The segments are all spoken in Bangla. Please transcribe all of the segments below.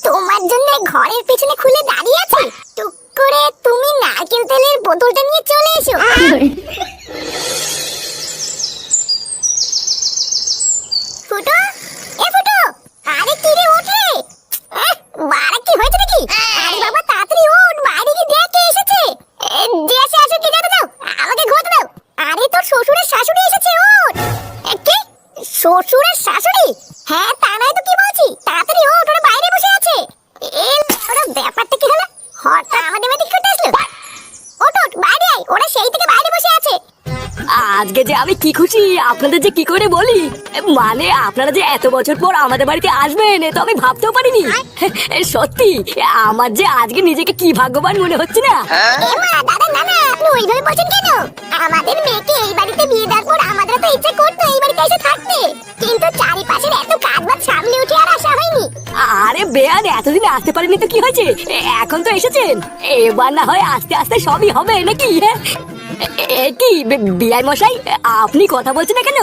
তোমার জন্য ঘরের পিছনে খুলে দাঁড়িয়ে আছি, টুক করে তুমি নারকেল তেলের বোতলটা নিয়ে চলে এসো। ফুটো, এ ফুটো, আরে কি রে ওঠে, বাড়া কি হয়েছে নাকি? আরে বাবা তাড়াতাড়ি ওঠ, বাইরে গিয়ে দেখ কে এসেছে। যে আসে আসে, কে যেতে দাও, আমাকে ঘুমাতে দাও। আরে তোর শ্বশুরের শাশুড়ি এসেছে, ওঠ। কি শ্বশুরের শাশুড়ি? হ্যাঁ তা নয় তো কি বলছি, তাড়াতাড়ি ওঠ, ওরা বাইরে বসে আছে। ওরা ব্যাপারটা কি হলো, হঠাৎ আমাদের বাড়িতে করতে আসলো? ওঠ ওঠ, বাইরে আয়, ওরা সেই থেকে বাইরে বসে আছে। আজকে যে আমি কি খুশি আপনাদের যে কি করে বলি, মানে আপনারা যে এত বছর পর আমাদের বাড়িতে আসবেন এ তো আমি ভাবতেও পারিনি। সত্যি আমার যে আজকে নিজেকে কি ভাগ্যবান মনে হচ্ছে না। এমা দাদা না না, আপনি ওইভাবে বলছেন কেন? আমাদের মেয়েকে এই বাড়িতে বিয়ে দেওয়ার পর আমাদের তো ইচ্ছে করতো এই বাড়িতে এসে থাকতে, কিন্তু চারিপাশের এত কাজ বাজ সামলে উঠে আর আসা হয়নি। আরে বেয়ান, এতদিন আসতে পারিনি তো কি হয়েছে, এখন তো এসেছেন, এবার না হয় আস্তে আস্তে সবই হবে নাকি? কি বিআই মশাই আপনি কথা বলছেন না কেন?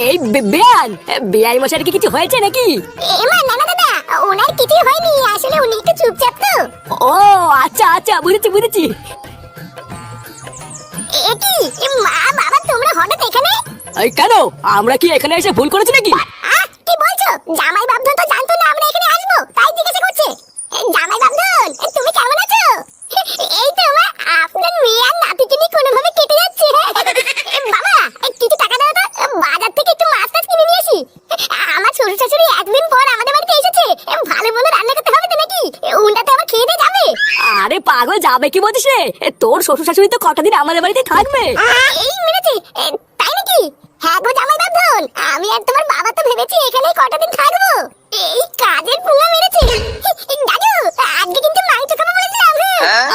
এই বেয়ান, বিআই মশাইয়ের কি কিছু হয়েছে নাকি? এমা না না দাদা, ওনার কিছু হয়নি, আসলে উনি একটু চুপচাপ তো। ও আচ্ছা আচ্ছা, বুঝেছি বুঝেছি। এ কি মা বাবা, তোমরা হঠাৎ এখানে? এই কেন, আমরা কি এখানে এসে ভুল করেছি নাকি? কি বলছো? জামাই বাবধন তো জানতো না আমরা এখানে আসবো, তাই জিজ্ঞাসা করছে। জামাই বাবধন, তুমি কেমন আছো? এই তো মা, আপনার মেয়ে আর নাতিকে নিয়ে কোনোভাবে কেটে যাচ্ছে। বাবা কিছু টাকা দাও তো, বাজার থেকে একটু মাছ টাছ কিনে নিয়ে আসি। আমার শ্বশুর শাশুড়ি একদিন পর আমাদের বাড়িতে এসেছে, ভালো মন্দ রান্না করতে হবে তো নাকি, উনটা তো আবার খেয়ে দিয়ে যাবে। আরে পাগল, যাবে কি বলছিস রে? তোর শ্বশুর শাশুড়ি তো কটা দিন আমাদের বাড়িতে থাকবে। এই মেরেছে, তাই নাকি? হ্যাঁ গো জামাই বাবধন, আমি আর তোমার বাবা তো ভেবেছি এখানেই কটা দিন থাকবো। এই কাজের পুঙ্গা মেরেছে। দাদু আজকে কিন্তু মাংস খাবো বলেছিলাম।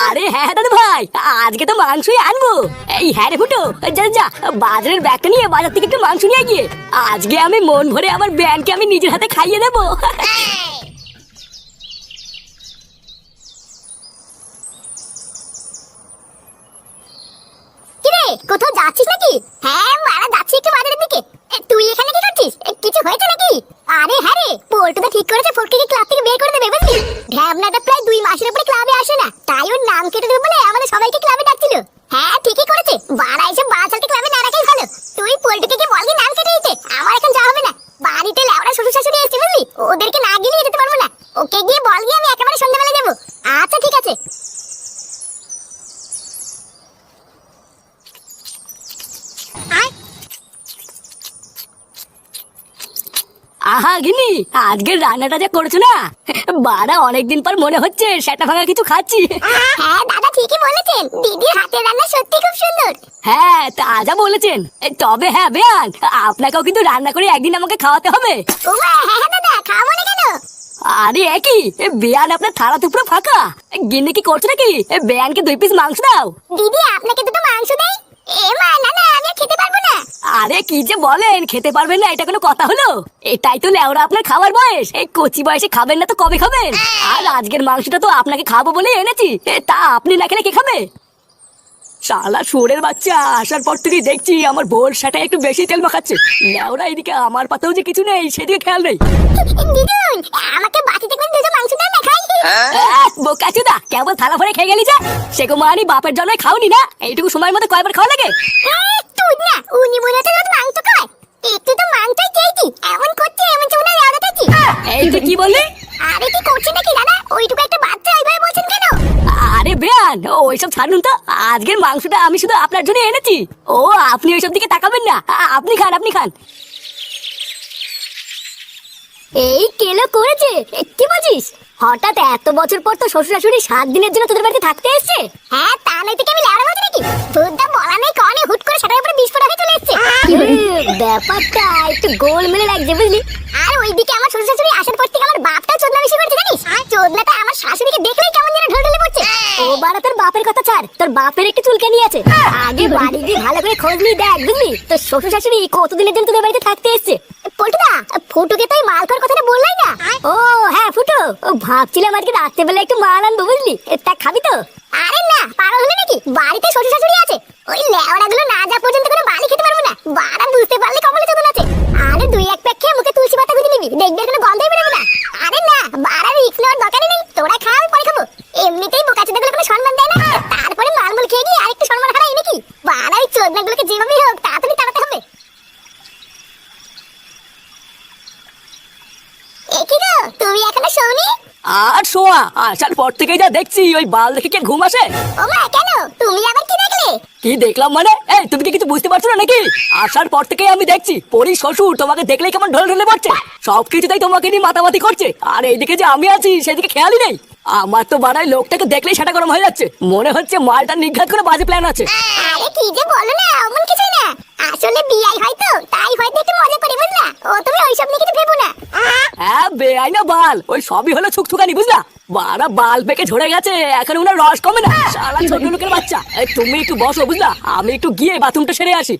আরে হ্যাঁ দাদু ভাই, আজকে তো মাংসই আনবো। এই হ্যাঁ রে ফুটো, যা যা বাজারের ব্যাগটা নিয়ে বাজার থেকে একটু মাংস নিয়ে গিয়ে আজকে আমি মন ভরে আমার ব্যানকে আমি নিজের হাতে খাইয়ে দেবো। কিরে কোথাও যাচ্ছিস নাকি? হ্যাঁ মারা যাচ্ছি একটু বাজারের দিকে। তুই এখানে কি করছিস? কিছু হয়েছে নাকি? আরে হ্যাঁ রে, পল্টুদা ঠিক করেছে ফটকিকে ক্লাব থেকে বের করে দেবে, বুঝলি? ঢ্যাবনাটা প্রায় 2 মাসের উপরে ক্লাবে আসে না, তাই ওর নাম কেটে দেবে বলে আমাদের সবাইকে ক্লাবে ডাকছিল। হ্যাঁ ঠিকই করেছে, বাড়া এসে বাচ্চাকে ক্লাবে না রাখাই ভালো। তুই পল্টুকে কি বলবি নাম কেটে দিতে? আমার এখন যাওয়া হবে না, বাড়িতে লেওড়া শ্বশুর শাশুড়ি এসেছে, বুঝলি? ওদেরকে না গিয়ে যেতে পারবো না। ওকে গিয়ে বলবি আমি একেবারে সন্ধ্যাবেলা যাবো। আচ্ছা ঠিক আছে। আহা গিনি, আজকের রান্নাটা যা করেছো না, বাড়া অনেকদিন পর মনে হচ্ছে সেটা ভাঙা কিছু খাচ্ছি। হ্যাঁ দাদা ঠিকই বলেছেন, দিদির হাতের রান্না সত্যি খুব সুন্দর। হ্যাঁ তা যা বলেছেন, তবে হ্যাঁ বেয়ান, আপনাকেও কিন্তু রান্না করে একদিন আমাকে খাওয়াতে হবে। ওমা হ্যাঁ হ্যাঁ দাদা, খাবো না কেন? আরে একই বেয়ান, আপনার থালা তো পুরো ফাঁকা, গিন্নি কি করছো নাকি? বেয়ানকে 2 পিস মাংস দাও। দিদি আপনাকে দুটো মাংস দেই। এমা না না, আমি আর খেতে পারবো না। আরে কি যে বলেন, খেতে পারবেন না এটা কোনো কথা হলো? এটাই তো লেওরা আপনার খাবার বয়স, এই কচি বয়সে খাবেন না তো কবে খাবেন? আর আজকের মাংসটা তো আপনাকে খাবো বলে এনেছি, তা আপনি না খেলে কে খাবে? শালা শুয়োরের বাচ্চা, আসার পর থেকে দেখছি আমার বোর সাথে একটু বেশি তেল মাখাচ্ছে। লেওরা এদিকে আমার পাতেও যে কিছু নেই সেদিকে খেয়াল নেই। দিদুন আমাকে বাটিতে করে দুটো মাংস দাও না, খাই। বোকাচুদা, কেবল থালা ভরে খেয়ে গেলি যা। সে কুমারী বাপের জন্যই খাওনি না, এইটুকু সময়ের মধ্যে কয়বার খাওয়া লাগে? তুই না, উনি মনে হচ্ছে রোজ মাংস খায়, একটু তো মাংসই চেয়েছি, এমন করছে এমন চলে লেওড়া দেখছি। এই তুই কি বললি? আরে কি করছে নাকি দাদা? ওইটুকু একটা বাচ্চা এইভাবে বলছেন কেন? আরে বেয়ান, ওইসব ছাড়ুন তো, আজকের মাংসটা আমি শুধু আপনার জন্য এনেছি। ও আপনি ওইসব দিকে তাকাবেন না, আপনি খান আপনি খান। এই কেলো করেছে, কি বলছিস? হঠাৎ এত বছর পর তো শ্বশুর শাশুড়ি 7 দিনের জন্য তোদের বাড়িতে থাকতে এসেছে। হ্যাঁ তা নয় থেকে আমি লেওড়া বলছি নাকি? ভূতটা বলা নেই কনে হুট করে সেটার উপরে বিস্ফোরণ হয়ে চলে এসেছে। ব্যাপারটা একটু গোল মেলে লাগছে, বুঝলি? আর ওইদিকে আমার শ্বশুর শাশুড়ি আসার পর থেকে আমার বাপটাও চোদনা বেশি করছে, জানিস? চোদনাটা আমার শাশুড়িকে দেখলেই কেমন যেন ঢোল ঢোলে পড়ছে। ও বাড়া, তোর বাপের কথা ছাড়, তোর বাপের একটু চুলকানি আছে। আগে বাড়ি গিয়ে ভালো করে খোঁজ নিয়ে দেখ, বুঝলি? তোর শ্বশুর শাশুড়ি কতদিনের জন্য তোদের বাড়িতে থাকতে এসেছে। পল্টুদা, ফুটুকে তাই মাল খাওয়ার কথাটা বললাই না? ও হ্যাঁ ফুটু, ভাবছিলাম আজকে রাত্রেবেলা একটু মাল আনবো, বুঝলি? তা খাবি তো? আরে না, পাগল হলে নাকি? বাড়িতে শ্বশুর শাশুড়ি আছে, ওই লেওড়া গুলো না যা পর্যন্ত কোনো বালি খেতে পারবো না। বাড়া বুঝতে পারলে কপালে চোদন আছে। আরে 2-1 প্যাক খেয়ে মুখে তুলসী পাতা গুঁজে নিবি, দেখবি কোনো গন্ধই বেরোবে না। আরে না, তুমি এখনো শোনি? আর শোয়া আসার পর থেকেই যা দেখছি ওই বাল দেখে কে ঘুম আসে। ওমা কেন, তুমি আবার কি দেখলে? কি দেখলাম মানে? এই তুমি কি কিছু বুঝতে পারছো না নাকি? আসার পর থেকেই আমি দেখছি পরি শ্বশুর তোমাকে দেখলেই কেমন ঢলে ঢলে পড়ছে, সবকিছুতেই তোমাকে নিয়ে মাতামাতি করছে, আর এইদিকে যে আমি আছি সেদিকে খেয়ালই নেই। আমার তো বাড়ায় লোকটাকে দেখলেই সেটা গরম হয়ে যাচ্ছে, মনে হচ্ছে মালটা নিঘাত করে বাজে প্ল্যান আছে। আরে কি যে বলো না, এমন কিছু না। আসলে বিয়াই হয়তো, তাই হয়তো একটু মজা করি, বুঝলা? ও তুমি ওইসব নিয়ে কিছু ভেবো না। হ্যাঁ বেআই না বাল, ওই সবই হলো ছুকছুকানি, বুঝলা? বাড়া বাল পেকে ঝরে গেছে, এখন ওনার রস কমে না, সারা ছোট লোকের বাচ্চা। এই তুমি একটু বসো, বুঝলা? আমি একটু গিয়ে বাথরুমটা সেরে আসি।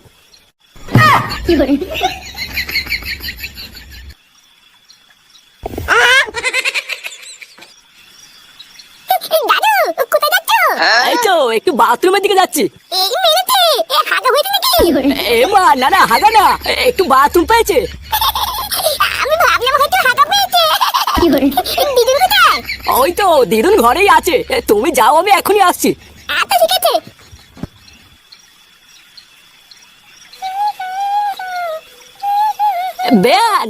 দাদু কোথায় যাচ্ছ? এই তো একটু বাথরুমের দিকে যাচ্ছি। এই মেরেছে, এ হাগা হয়েছে নাকি? এ মা, না না হাগা না, একটু বাথরুম পেয়েছে। আমি ভাবলাম হয়তো হাগা পেয়েছে। দিদুন কোথায়? ওই তো দিদুন ঘরেই আছে, তুমি যাও আমি এখনই আসছি। আচ্ছা ঠিক আছে। বেয়ান,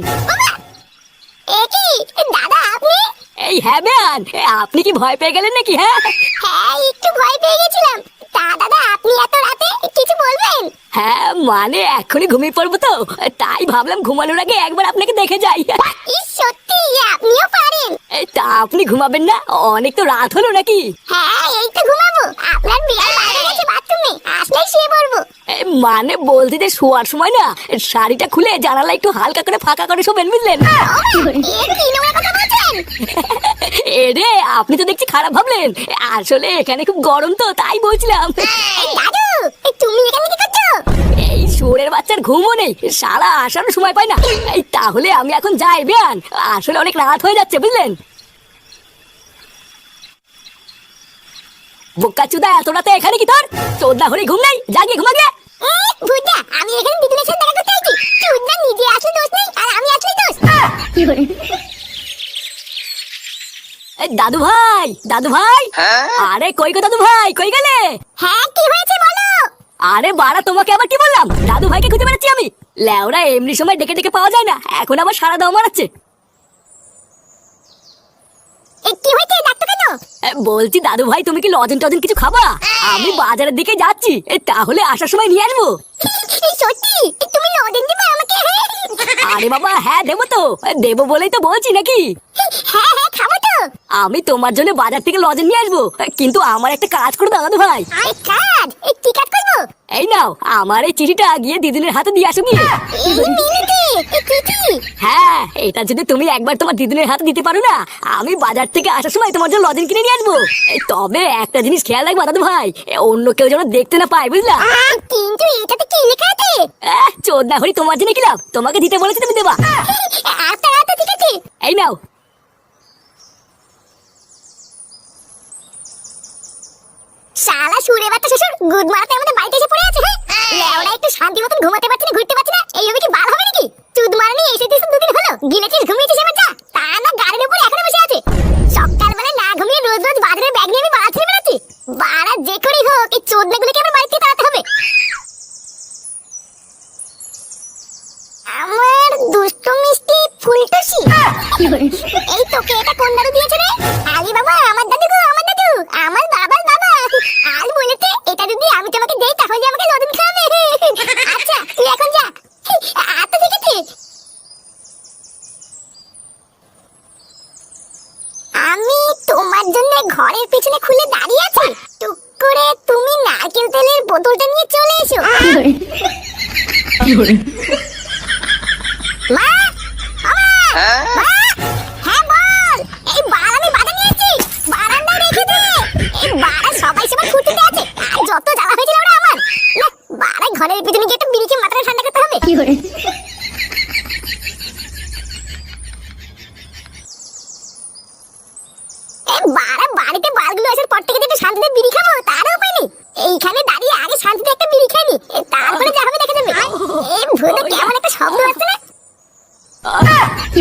এ কি দাদা আপনি? এই হ্যাঁ বেয়ান, আপনি কি ভয় পেয়ে গেলেন নাকি? হ্যাঁ হ্যাঁ একটু ভয় পেয়ে গেছিলাম। তা দাদা আপনি এত রাতে কিছু বলবেন? হ্যাঁ মানে এখনই ঘুমিয়ে পড়বো তো, তাই ভাবলাম ঘুমানোর আগে একবার আপনাকে দেখে যাই। ইস সত্যি আপনিও পারেন? তা আপনি ঘুমাবেন না? অনেক তো রাত হলো নাকি? হ্যাঁ এই তো ঘুমাবো। আপনার বিয়ার বাইরে গেছে বাথরুমে, আসলেই শুয়ে পড়বো। মানে বলতে যে শোয়ার সময় না শাড়িটা খুলে জানালা একটু হালকা করে ফাঁকা করে শোবেন, বুঝলেন? এর কি নোংরা কথা বলছেন? এরে আপনি তো দেখছি খারাপ ভাবলেন, আসলে এখানে খুব গরম তো তাই বলছিলাম। এই দাদু তুমি এখানে কি করছো? এই শুয়োরের বাচ্চার ঘুমও নেই, সারা আসারও সময় পায় না। এই তাহলে আমি এখন যাই বেয়ান, আসলে অনেক রাত হয়ে যাচ্ছে, বুঝলেন? বোকা চুদা, এত রাতে এখানে কি তোর? চোদ্দা হলে ঘুম নেই, জাগিয়ে ঘুমা গে। ভুজা আমি এখানে দিদুনের সাথে দেখা করতে আইছি। চুদনা নিজে আসলে দোষ নেই আর আমি আসলেই দোষ। এই দাদু ভাই, দাদু ভাই, আরে কই গো দাদু ভাই, কই গেলে? হ্যাঁ কি হয়েছে বলো? আরে বাড়া তোমাকে আবার কি বললাম? দাদু ভাইকে খুঁজে বেড়াচ্ছি আমি। লেওরা এমনি সময় ডেকে ডেকে পাওয়া যায় না, এখন আবার সারা দাও মারাচ্ছে। কি হয়েছে ডাক্তার কেন? বলছি দাদু ভাই তুমি কি লজেন টজেন কিছু খাবা? আমি বাজারের দিকে যাচ্ছি, তাহলে আসার সময় নিয়ে আসবো। সত্যি তুমি লজেন দিবে আমাকে? আরে বাবা হ্যাঁ দেবো তো, দেবো বলেই তো বলছি নাকি। হ্যাঁ হ্যাঁ খাবো তো। আমি তোমার জন্য বাজার থেকে লজেন নিয়ে আসবো, কিন্তু আমার একটা কাজ করে দাও দাদু ভাই। কাজ? কি কাজ করবো? এই নাও আমার এই চিঠিটা গিয়ে দিদিনের হাতে দিয়ে আসো গিয়ে। এই মিনিটে চিঠি? হ্যাঁ এটা যদি তুমি একবার তোমার দিদিনের হাতে দিতে পারো না, আমি বাজার থেকে আসার সময় তোমার জন্য লজেন কিনে নিয়ে আসবো। তবে একটা জিনিস খেয়াল রাখবা দাদু ভাই, অন্য কেউ যেন দেখতে না পায়, বুঝলা? কিন্তু এটাতে কি লেখা আছে? চোদ্দা হরি তোমার জন্য কিলাম, তোমাকে দিতে বলেছি তুমি দেবা। আচ্ছা আচ্ছা ঠিক আছে। এই নাও। শালা সুরে বাচ্চা শ্বশুর গুড মারাতে আমাদের বাড়িতে এসে পড়ে আছে। হ্যাঁ লেওরা একটু শান্তি মতন ঘুমাতে পারছি না, ঘুরতে পারছি না, এইভাবে কি বার হবে নাকি? চুদ মারনি এসে দিয়েছিস দুদিন হলো, গিলেছিস ঘুমিয়েছিস এবার যা। তা না গাড়ির উপর এখনো বসে আছে। সকালবেলা না ঘুমিয়ে রোজ রোজ বাজারের ব্যাগ নিয়ে আমি বাড়া ছেড়ে বেড়াচ্ছি। বাড়া যে করেই হোক এই চোদনাগুলোকে আমার বাড়ি থেকে তাড়াতে হবে। আমার দুষ্ট মিষ্টি ফুলটুসি। এই তোকে এটা কোন দাদু দিয়েছে রে? আরে বাবা আমার দাদু গো, আমার দাদু, আমার বাবার বাবা। আর বলেছে এটা যদি আমি তোমাকে দেই তাহলে আমাকে লজেন খাওয়াবে। আচ্ছা তুই এখন যা। আচ্ছা ঠিক আছে। আমি তোমার জন্য ঘরের পিছনে খুলে দাঁড়িয়ে আছি, টুক করে তুমি নারকেল তেলের বোতলটা নিয়ে চলে এসো। মা, মা, হ্যাঁ বল। এই বার আমি বাধা নিয়েছি, বারান্দায় রেখে দে। এই বারা সবাই সবার ছুটিতে আছে, আর যত জ্বালা হয়েছিল ওরা আমার। না বারা ঘরের পিছনে গিয়ে একটু বিড়ি খেয়ে মাথাটা ঠান্ডা করতে হবে। এই বারা বাড়িতে বালগুলো আসার পর থেকে একটু শান্তিতে বিড়ি খাবো তারও উপায় নেই। এইখানে দাঁড়িয়ে আগে শান্তিতে একটা বিড়ি খেয়ে নি, তারপরে যা হবে দেখা যাবে। এই ভূতে কেমন একটা শব্দ আসছে না? কি